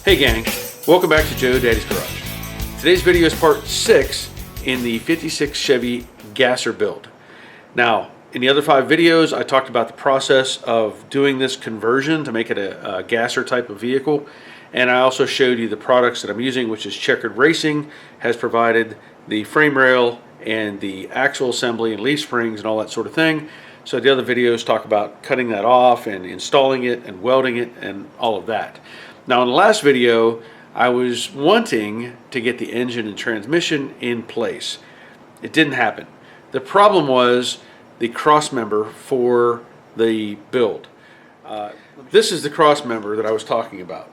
Hey gang, welcome back to Joe Daddy's Garage. Today's video is part 6 in the 56 Chevy gasser build. Now, in the other 5 videos I talked about the process of doing this conversion to make it a gasser type of vehicle, and I also showed you the products that I'm using, which is Checkered Racing has provided the frame rail and the axle assembly and leaf springs and all that sort of thing. So the other videos talk about cutting that off and installing it and welding it and all of that. Now in the last video I was wanting to get the engine and transmission in place. It didn't happen. The problem was the crossmember for the build. This is the crossmember that I was talking about.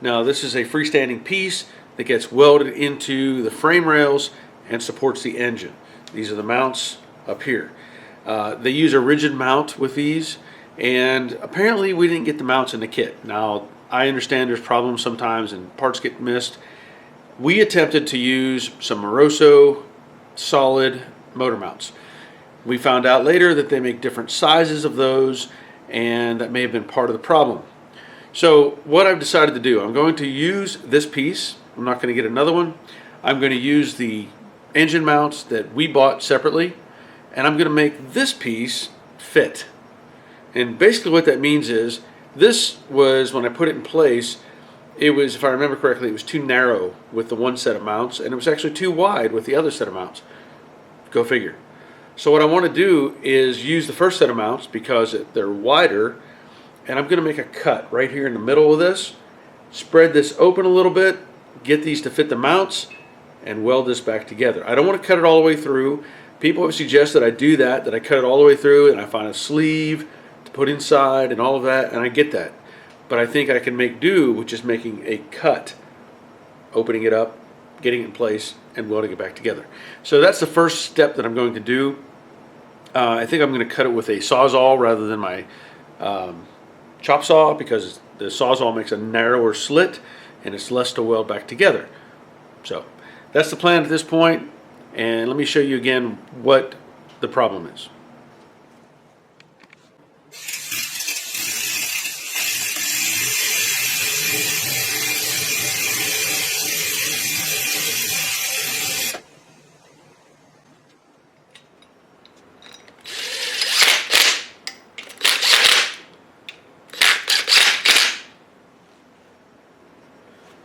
Now this is a freestanding piece that gets welded into the frame rails and supports the engine. These are the mounts up here. They use a rigid mount with these, and apparently we didn't get the mounts in the kit. Now I understand there's problems sometimes and parts get missed. We attempted to use some Moroso solid motor mounts. We found out later that they make different sizes of those, and that may have been part of the problem. So what I've decided to do, I'm going to use this piece. I'm not going to get another one. I'm going to use the engine mounts that we bought separately, and I'm going to make this piece fit. And basically what that means is, this was, when I put it in place, it was, if I remember correctly, it was too narrow with the one set of mounts, and it was actually too wide with the other set of mounts. Go figure. So what I want to do is use the first set of mounts because they're wider, and I'm going to make a cut right here in the middle of this, spread this open a little bit, get these to fit the mounts, and weld this back together. I don't want to cut it all the way through. People have suggested I do that I cut it all the way through and I find a sleeve to put inside and all of that, and I get that. But I think I can make do with just making a cut, opening it up, getting it in place, and welding it back together. So that's the first step that I'm going to do. I think I'm going to cut it with a Sawzall rather than my chop saw, because the Sawzall makes a narrower slit and it's less to weld back together. So that's the plan at this point, and let me show you again what the problem is.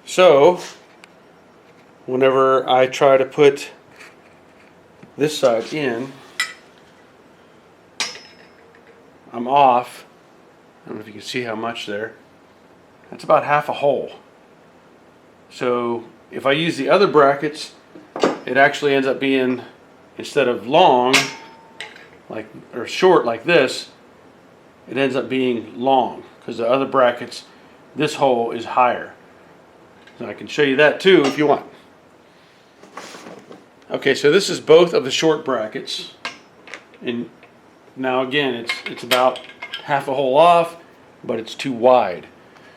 So whenever I try to put this side in, I'm off. I don't know if you can see how much there. That's about half a hole. So if I use the other brackets, it actually ends up being, instead of long like, or short like this, it ends up being long, because the other brackets, this hole is higher. And I can show you that too if you want. Okay, so this is both of the short brackets, and now again it's about half a hole off, but it's too wide.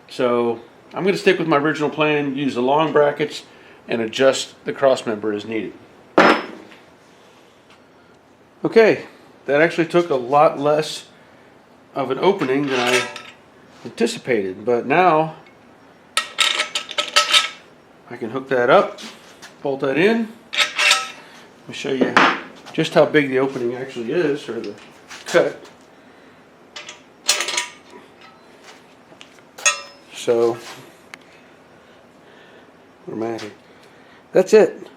So I'm going to stick with my original plan, use the long brackets, and adjust the crossmember as needed. Okay, that actually took a lot less of an opening than I anticipated, but now I can hook that up, bolt that in. Let me show you just how big the opening actually is, or the cut. So, where am I at here? That's it.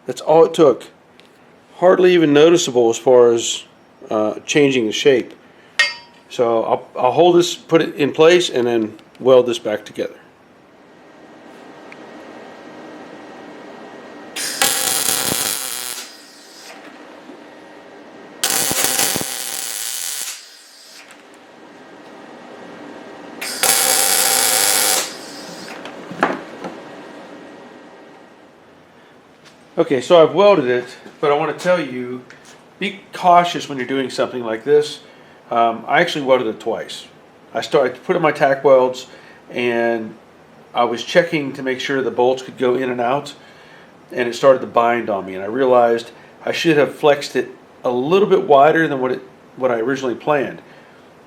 That's all it took. Hardly even noticeable as far as changing the shape. So I'll hold this, put it in place, and then weld this back together. Okay, so I've welded it, but I want to tell you, be cautious when you're doing something like this. I actually welded it twice. I put in my tack welds, and I was checking to make sure the bolts could go in and out, and it started to bind on me, and I realized I should have flexed it a little bit wider than what I originally planned.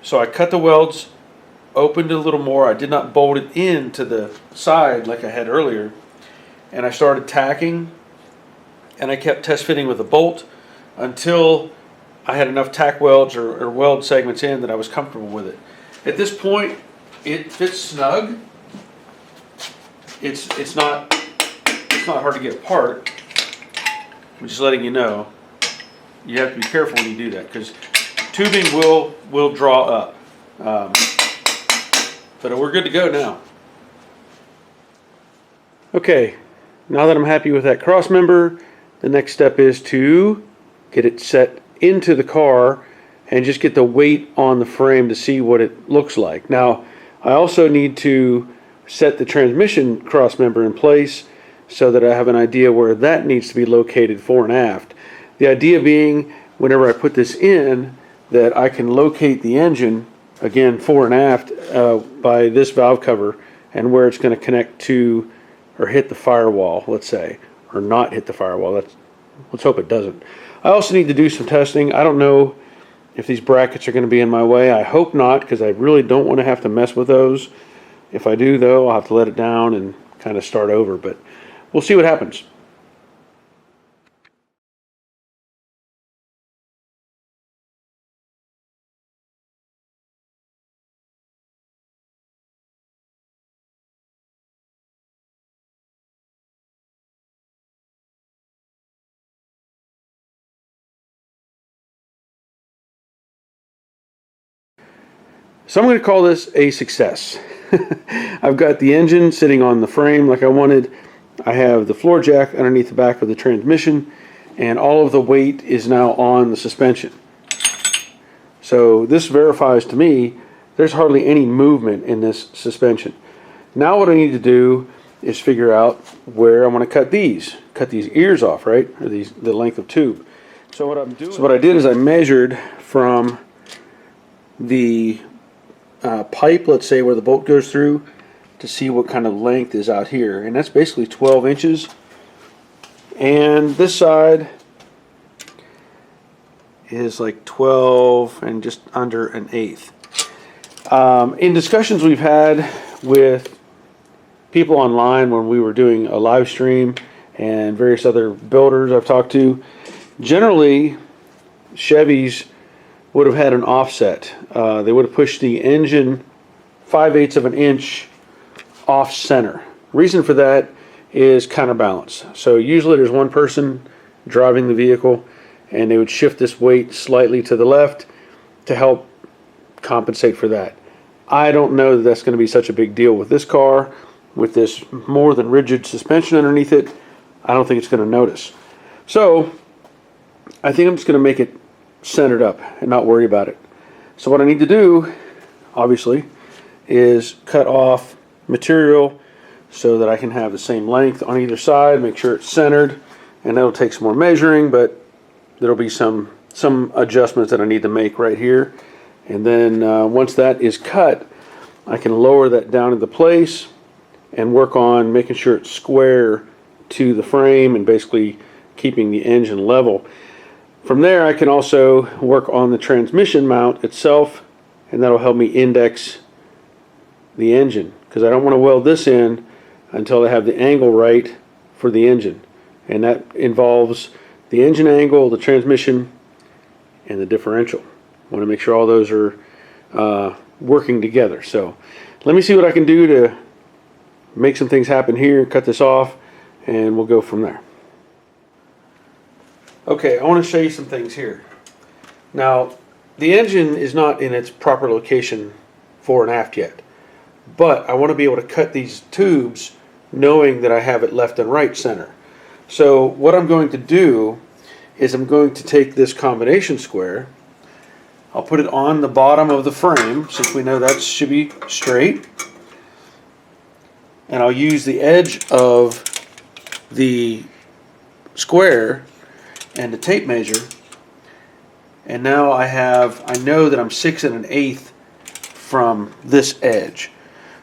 So I cut the welds opened a little more. I did not bolt it into the side like I had earlier. And I started tacking, and I kept test fitting with a bolt until I had enough tack welds or weld segments in that I was comfortable with it. At this point, it fits snug. It's not hard to get apart. I'm just letting you know. You have to be careful when you do that because tubing will draw up. But we're good to go now. Okay, now that I'm happy with that cross member, the next step is to get it set into the car and just get the weight on the frame to see what it looks like. Now, I also need to set the transmission cross member in place so that I have an idea where that needs to be located fore and aft. The idea being, whenever I put this in, that I can locate the engine, again, fore and aft, by this valve cover and where it's going to connect to or hit the firewall, let's say, or not hit the firewall. Let's hope it doesn't. I also need to do some testing. I don't know if these brackets are going to be in my way. I hope not, because I really don't want to have to mess with those. If I do, though, I'll have to let it down and kind of start over, but we'll see what happens. So I'm going to call this a success. I've got the engine sitting on the frame like I wanted. I have the floor jack underneath the back of the transmission, and all of the weight is now on the suspension. So this verifies to me there's hardly any movement in this suspension. Now what I need to do is figure out where I want to cut these ears off, right? Or the length of tube. So what I did is I measured from the pipe, let's say where the bolt goes through, to see what kind of length is out here, and that's basically 12 inches. And this side is like 12 and just under an eighth. In discussions we've had with people online when we were doing a live stream and various other builders I've talked to, generally Chevys would have had an offset. They would have pushed the engine 5/8 of an inch off center. Reason for that is counterbalance. So usually there's one person driving the vehicle and they would shift this weight slightly to the left to help compensate for that. I don't know that that's going to be such a big deal with this car. With this more than rigid suspension underneath it, I don't think it's going to notice. So I think I'm just going to make it centered up and not worry about it. So what I need to do, obviously, is cut off material so that I can have the same length on either side, make sure it's centered, and that'll take some more measuring, but there'll be some adjustments that I need to make right here. And then once that is cut, I can lower that down into place and work on making sure it's square to the frame and basically keeping the engine level. From there, I can also work on the transmission mount itself, and that'll help me index the engine, because I don't want to weld this in until I have the angle right for the engine, and that involves the engine angle, the transmission, and the differential. I want to make sure all those are working together. So let me see what I can do to make some things happen here, cut this off, and we'll go from there. Okay, I want to show you some things here. Now, the engine is not in its proper location fore and aft yet, but I want to be able to cut these tubes knowing that I have it left and right center. So what I'm going to do is I'm going to take this combination square, I'll put it on the bottom of the frame since we know that should be straight, and I'll use the edge of the square and the tape measure, and now I know that I'm 6 1/8 from this edge.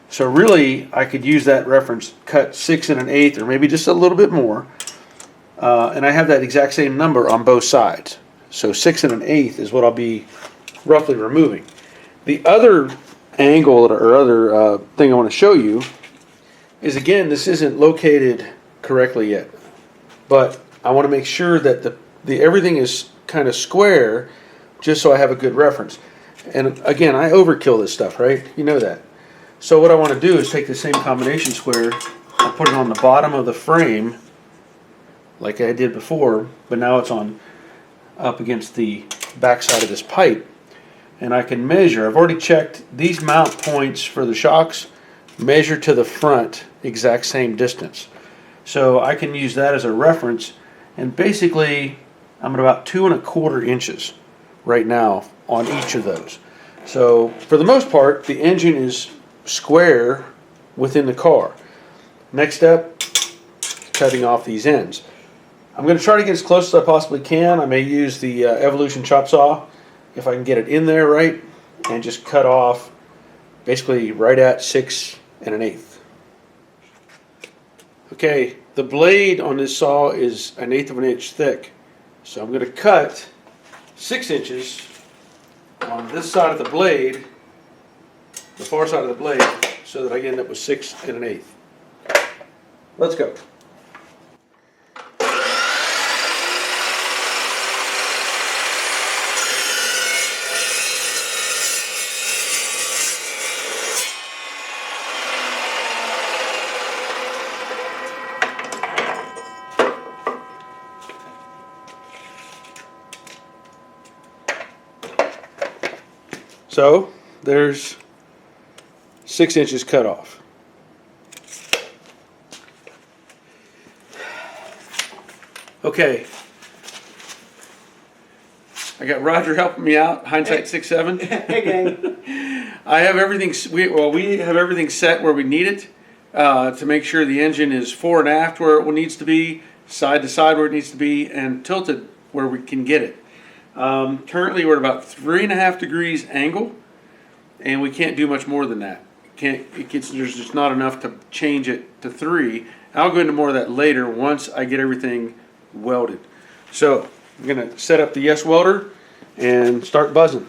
So really I could use that reference, cut 6 1/8 or maybe just a little bit more, and I have that exact same number on both sides. So 6 1/8 is what I'll be roughly removing. The other angle or other thing I want to show you is, again, this isn't located correctly yet, but I want to make sure that the everything is kind of square, just so I have a good reference. And again, I overkill this stuff, right? You know that. So what I want to do is take the same combination square, I'll put it on the bottom of the frame like I did before, but now it's on up against the back side of this pipe, and I can measure. I've already checked these mount points for the shocks, measure to the front exact same distance. So I can use that as a reference, and basically I'm at about 2 1/4 inches right now on each of those. So for the most part, the engine is square within the car. Next step, cutting off these ends. I'm going to try to get as close as I possibly can. I may use the Evolution chop saw if I can get it in there right, and just cut off basically right at 6 1/8. Okay, the blade on this saw is 1/8 of an inch thick, so I'm going to cut 6 inches on this side of the blade, the far side of the blade, so that I end up with 6 1/8. Let's go. So there's 6 inches cut off. Okay, I got Roger helping me out. Hindsight 6'7". Hey gang. I have everything. We have everything set where we need it to make sure the engine is fore and aft where it needs to be, side to side where it needs to be, and tilted where we can get it. Currently we're at about 3.5 degrees angle, and we can't do much more than that. There's just not enough to change it to 3. I'll go into more of that later once I get everything welded. So I'm going to set up the yes welder and start buzzing.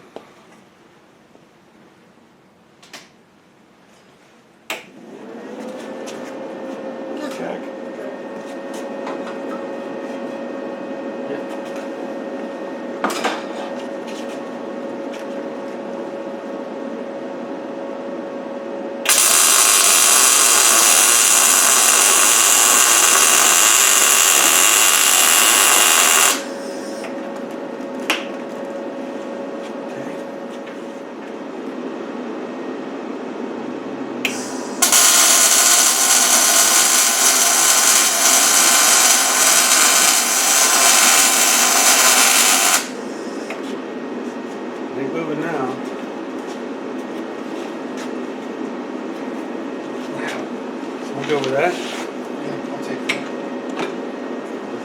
Check. Moving now. So we'll go with that. Yeah, I'll take that.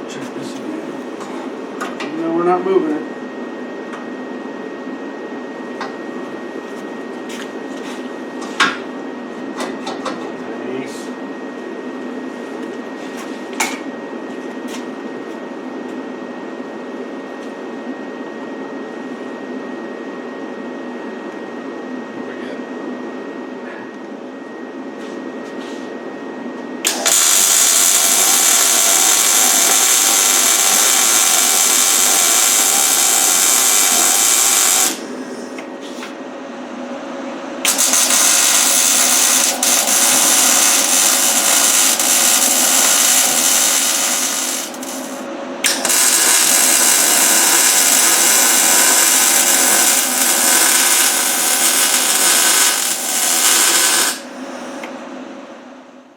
Check this again. No, we're not moving it. Nice.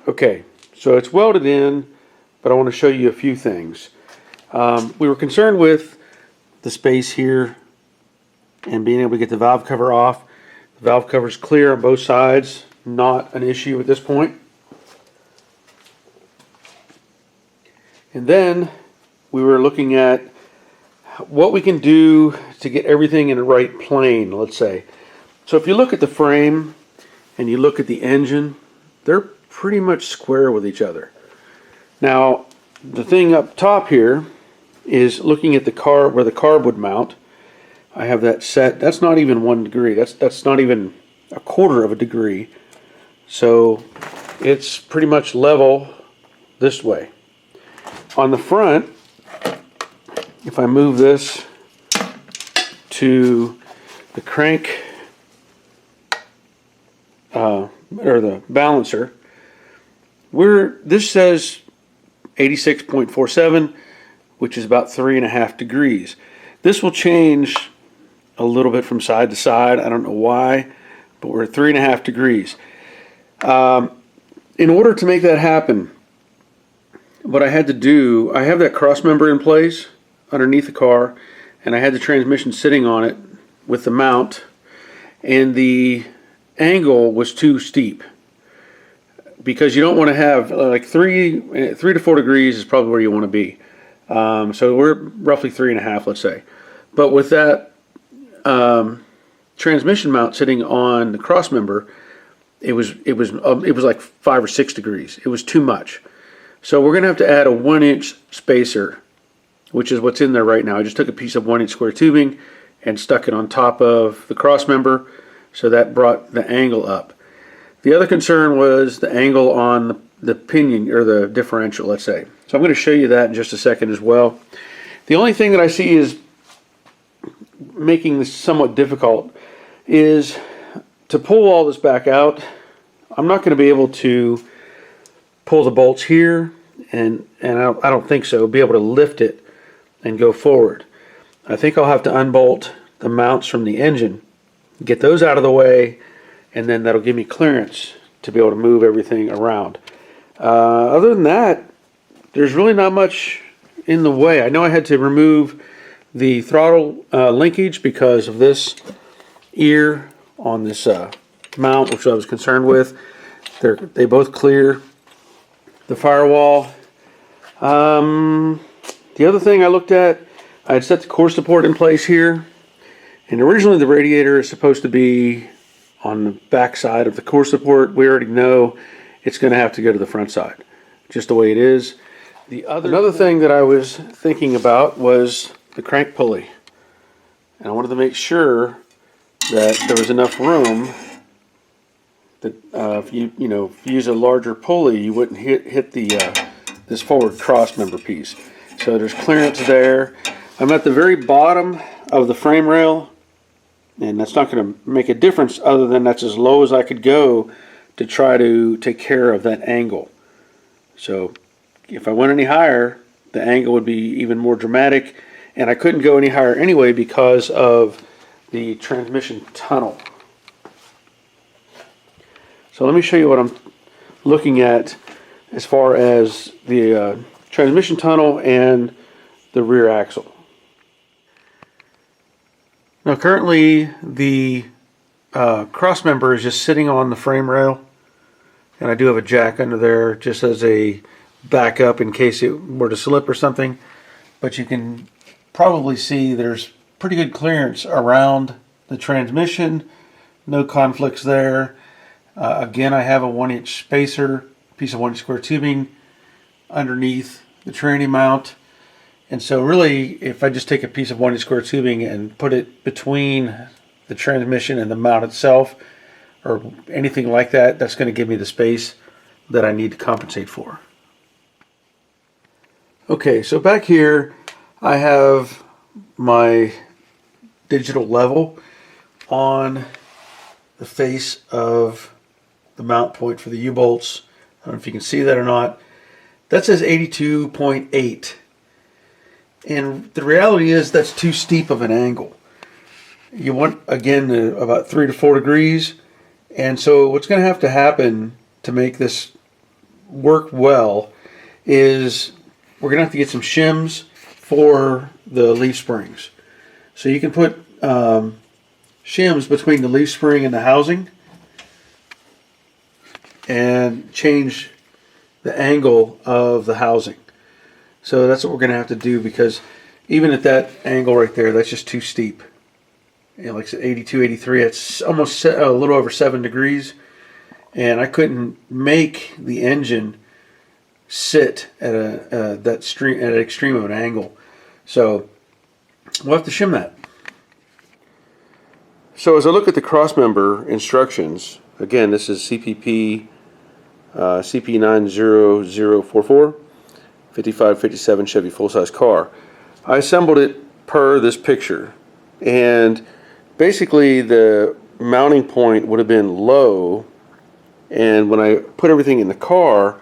Okay, so it's welded in, but I want to show you a few things. We were concerned with the space here and being able to get the valve cover off. The valve cover is clear on both sides, not an issue at this point. And then we were looking at what we can do to get everything in the right plane, let's say. So if you look at the frame and you look at the engine, they're pretty much square with each other. Now, the thing up top here is looking at the carb, where the carb would mount. I have that set. That's not even 1 degree. That's not even 1/4 of a degree. So it's pretty much level this way. On the front, if I move this to the crank or the balancer, this says 86.47, which is about 3.5 degrees. This will change a little bit from side to side. I don't know why, but we're at 3.5 degrees. In order to make that happen, what I had to do, I have that cross member in place underneath the car, and I had the transmission sitting on it with the mount, and the angle was too steep, because you don't want to have like 3 to 4 degrees is probably where you want to be. So we're roughly 3.5, let's say. But with that transmission mount sitting on the cross member, it was like 5 or 6 degrees. It was too much. So we're gonna have to add a 1-inch spacer, which is what's in there right now. I just took a piece of 1-inch square tubing and stuck it on top of the cross member, so that brought the angle up. The other concern was the angle on the pinion, or the differential, let's say. So I'm going to show you that in just a second as well. The only thing that I see is making this somewhat difficult is to pull all this back out. I'm not going to be able to pull the bolts here, and I don't think so, be able to lift it and go forward. I think I'll have to unbolt the mounts from the engine, get those out of the way, and then that'll give me clearance to be able to move everything around. Other than that, there's really not much in the way. I know I had to remove the throttle linkage because of this ear on this mount, which I was concerned with. They both clear. The firewall. The other thing I looked at, I had set the core support in place here, and originally the radiator is supposed to be on the back side of the core support. We already know it's going to have to go to the front side, just the way it is. Another thing that I was thinking about was the crank pulley, and I wanted to make sure that there was enough room that if you use a larger pulley, you wouldn't hit this forward cross member piece. So there's clearance there. I'm at the very bottom of the frame rail, and that's not going to make a difference other than that's as low as I could go to try to take care of that angle. So if I went any higher, the angle would be even more dramatic, and I couldn't go any higher anyway because of the transmission tunnel. So let me show you what I'm looking at as far as the transmission tunnel and the rear axle. Now currently the cross member is just sitting on the frame rail, and I do have a jack under there just as a backup in case it were to slip or something. But you can probably see there's pretty good clearance around the transmission, no conflicts there. Again, I have a 1-inch spacer, piece of 1-inch square tubing underneath the tranny mount. And so really, if I just take a piece of 1-inch square tubing and put it between the transmission and the mount itself, or anything like that, that's going to give me the space that I need to compensate for. Okay, so back here I have my digital level on the face of the mount point for the U-bolts. I don't know if you can see that or not. That says 82.8. And the reality is that's too steep of an angle. You want, again, about 3 to 4 degrees. And so what's going to happen to make this work well is we're going to have to get some shims for the leaf springs. So you can put shims between the leaf spring and the housing and change the angle of the housing. So that's what we're going to have to do, because even at that angle right there, that's just too steep. Like I said, 82, 83, it's almost a little over 7 degrees. And I couldn't make the engine sit at an extreme of an angle. So we'll have to shim that. So as I look at the Crossmember instructions, again, this is CPP CP90044, 5557 Chevy full-size car. I assembled it per this picture, and basically the mounting point would have been low, and when I put everything in the car,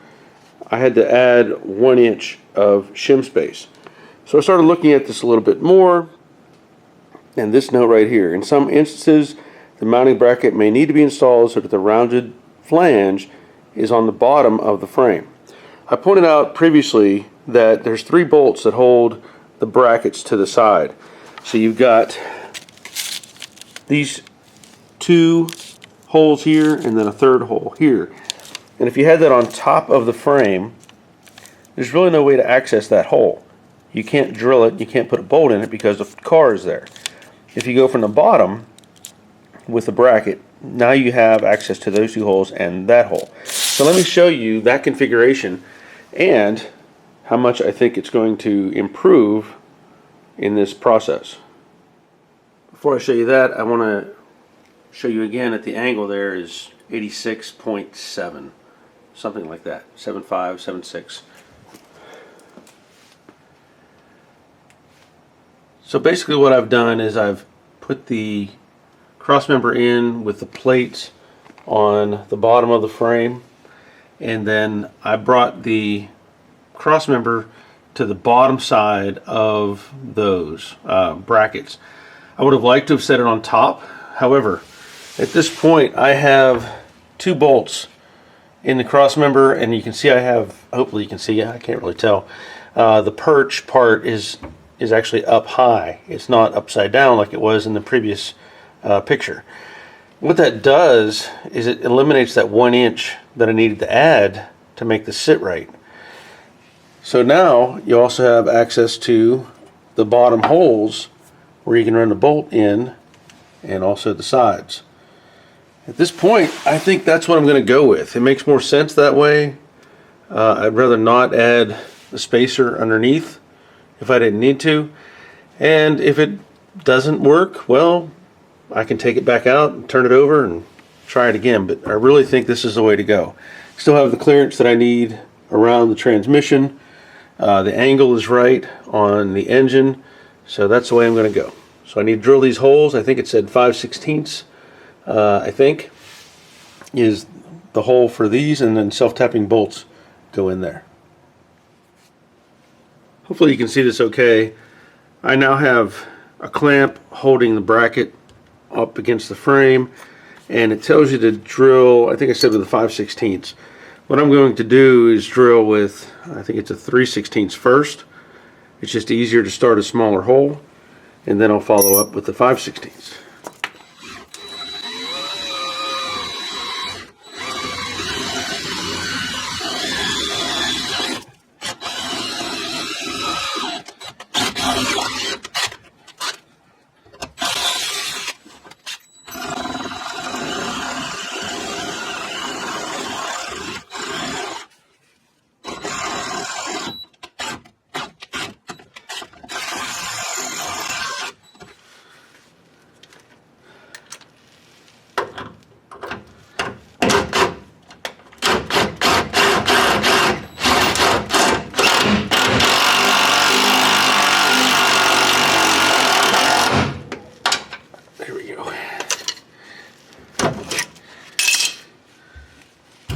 I had to add 1 inch of shim space. So I started looking at this a little bit more, and this note right here: in some instances, the mounting bracket may need to be installed so that the rounded flange is on the bottom of the frame. I pointed out previously that there's 3 bolts that hold the brackets to the side. So you've got these 2 holes here and then a 3rd hole here. And if you had that on top of the frame, there's really no way to access that hole. You can't drill it, you can't put a bolt in it because the car is there. If you go from the bottom with the bracket, now you have access to those 2 holes and that hole. So let me show you that configuration and how much I think it's going to improve in this process. Before I show you that, I want to show you again that the angle there is 86.7, something like that, 75, 76. So basically what I've done is I've put the Crossmember in with the plates on the bottom of the frame, and then I brought the Crossmember to the bottom side of those brackets. I would have liked to have set it on top. However, at this point I have 2 bolts in the Crossmember, and you can see I have, hopefully you can see, I can't really tell, the perch part is actually up high. It's not upside down like it was in the previous picture. What that does is it eliminates that 1 inch that I needed to add to make this sit right. So now you also have access to the bottom holes where you can run the bolt in, and also the sides. At this point, I think that's what I'm going to go with. It makes more sense that way. I'd rather not add a spacer underneath if I didn't need to. And if it doesn't work, well, I can take it back out and turn it over and try it again. But I really think this is the way to go. Still have the clearance that I need around the transmission. The angle is right on the engine, so that's the way I'm going to go. So I need to drill these holes. I think it said 5/16, I think, is the hole for these, and then self-tapping bolts go in there. Hopefully you can see this okay. I now have a clamp holding the bracket up against the frame, and it tells you to drill, I think I said with the 5/16. What I'm going to do is drill with, I think it's a 3/16 first. It's just easier to start a smaller hole, and then I'll follow up with the 5/16.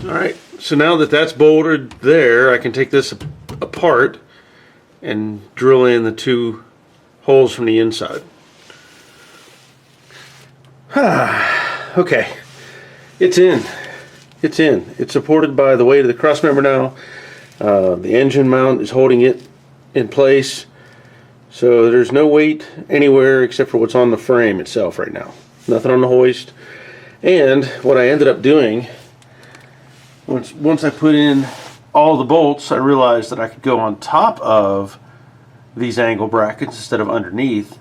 Alright, so now that that's bolted there, I can take this apart and drill in the 2 holes from the inside. Okay, it's in. It's in. It's supported by the weight of the Crossmember now. The engine mount is holding it in place. So there's no weight anywhere except for what's on the frame itself right now. Nothing on the hoist. And what I ended up doing, once I put in all the bolts, I realized that I could go on top of these angle brackets instead of underneath,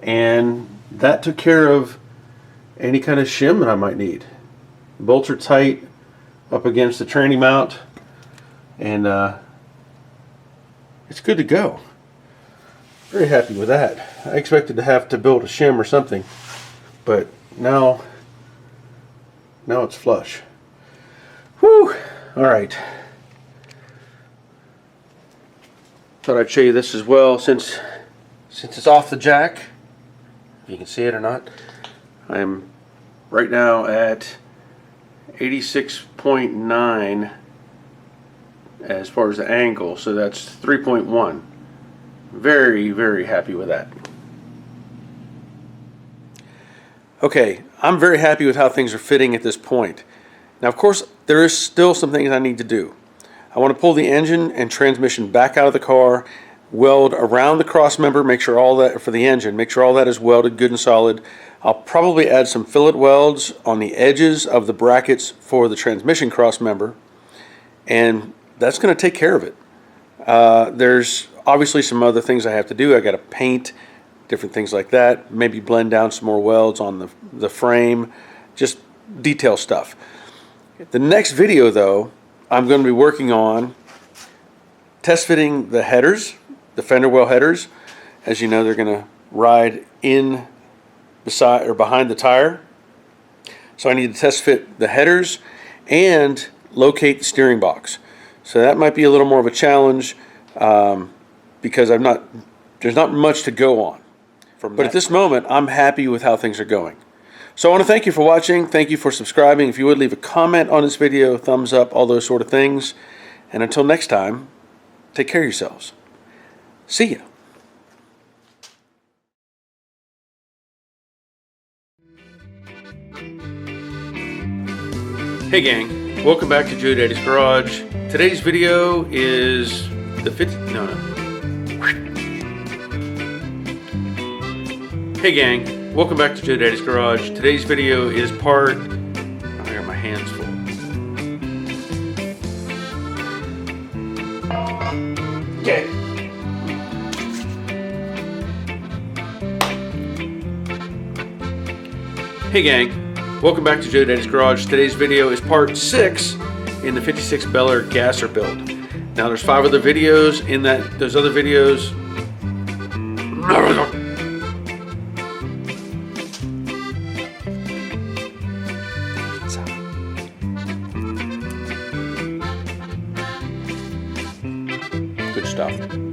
and that took care of any kind of shim that I might need. The bolts are tight up against the tranny mount, and it's good to go. Very happy with that. I expected to have to build a shim or something, but Now it's flush. Whew. All right. Thought I'd show you this as well, since it's off the jack. If you can see it or not. I am right now at 86.9 as far as the angle, so that's 3.1. Very, very happy with that. Okay, I'm very happy with how things are fitting at this point. Now, of course, there is still some things I need to do. I want to pull the engine and transmission back out of the car, weld around the cross member, make sure all that, for the engine, make sure all that is welded good and solid. I'll probably add some fillet welds on the edges of the brackets for the transmission cross member, and that's going to take care of it. There's obviously some other things I have to do. I got to paint, different things like that, maybe blend down some more welds on the frame, just detail stuff. The next video, though, I'm going to be working on test fitting the headers, the fender well headers. As you know, they're going to ride in beside or behind the tire. So I need to test fit the headers and locate the steering box. So that might be a little more of a challenge because there's not much to go on. But at this moment, I'm happy with how things are going. So I want to thank you for watching. Thank you for subscribing. If you would, leave a comment on this video, thumbs up, all those sort of things. And until next time, take care of yourselves. See ya. Hey gang, welcome back to Joe Daddy's Garage. Today's video is the Hey gang, welcome back to Joe Daddy's Garage. Today's video is part, I got my hands full. Okay. Hey gang, welcome back to Joe Daddy's Garage. Today's video is part 6 in the 56 Bel Air gasser build. Now there's 5 other videos in those other videos. Good stuff.